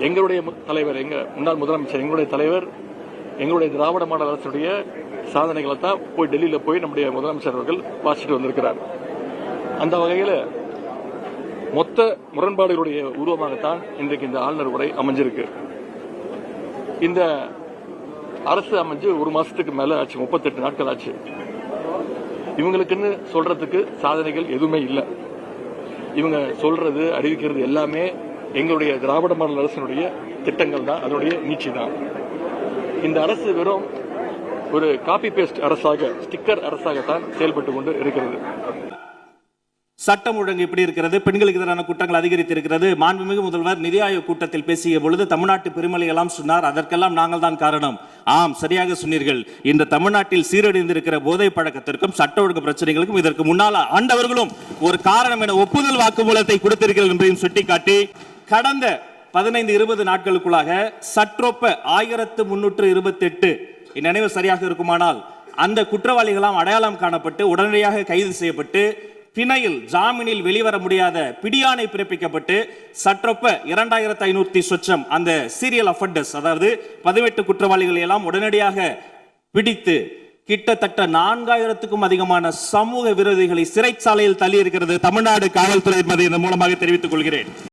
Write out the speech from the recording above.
எங்களுடைய தலைவர், முன்னாள் முதலமைச்சர், எங்களுடைய தலைவர், எங்களுடைய திராவிட மாடல் அரசுடைய சாதனைகளை தான் போய் டெல்லியில் போய் நம்முடைய முதலமைச்சர் அவர்கள் வாசிட்டு வந்திருக்கிறார். அந்த வகையில் மொத்த முரண்பாடுகளுடைய உருவமாகத்தான் இன்றைக்கு இந்த ஆளுநர் உரை அமைஞ்சிருக்கு. இந்த அரசு அமைஞ்சு ஒரு மாசத்துக்கு மேல ஆச்சு, 38 நாட்கள் ஆச்சு. இவங்களுக்குன்னு சொல்றதுக்கு சாதனைகள் எதுவுமே இல்லை. இவங்க சொல்றது, அறிவிக்கிறது எல்லாமே எங்களுடைய திராவிட மாடல் அரசினுடைய திட்டங்கள் தான், அதனுடைய நீட்சி தான். இந்த அரசு வெறும் ஒரு காப்பி பேஸ்ட் அரசாக, ஸ்டிக்கர் அரசாகத்தான் செயல்பட்டு கொண்டு இருக்கிறது. சட்டம் ஒழுங்கு எப்படி இருக்கிறது? பெண்களுக்கு எதிரான குற்றங்கள் அதிகரித்து இருக்கிறது. மாண்புமிகு முதல்வர் நிதி ஆயோக் கூட்டத்தில் பேசிய பொழுது தமிழ்நாட்டு பெருமளை எல்லாம் சொன்னார். அதற்கெல்லாம் நாங்கள் தான் காரணம். ஆம், சரியாக சொன்னீர்கள். இந்த தமிழ்நாட்டில் சீரழிந்திருக்கிற போதை பழக்கத்திற்கும் சட்ட ஒழுங்கு பிரச்சனைகளுக்கும் இதற்கு முன்னால் ஆண்டவர்களும் ஒரு காரணம் என ஒப்புதல் வாக்குமூலத்தை கொடுத்திருக்கிறது என்பதையும் சுட்டிக்காட்டி, கடந்த 15-20 நாட்களுக்குள்ளாக சற்றொப்ப 1328 நினைவு சரியாக இருக்குமானால் அந்த குற்றவாளிகளாம் அடையாளம் காணப்பட்டு உடனடியாக கைது செய்யப்பட்டு பிணையில் ஜாமீனில் வெளிவர முடியாத பிடியாணை பிறப்பிக்கப்பட்டு சற்றொப்ப 2500 சொச்சம் அந்த சீரியல் அஃபெண்டர்ஸ், அதாவது 18 குற்றவாளிகளை எல்லாம் உடனடியாக பிடித்து கிட்டத்தட்ட 4000க்கும் அதிகமான சமூக விரோதிகளை சிறைச்சாலையில் தள்ளி இருக்கிறது தமிழ்நாடு காவல்துறை என்பதை இதன் மூலமாக தெரிவித்துக் கொள்கிறேன்.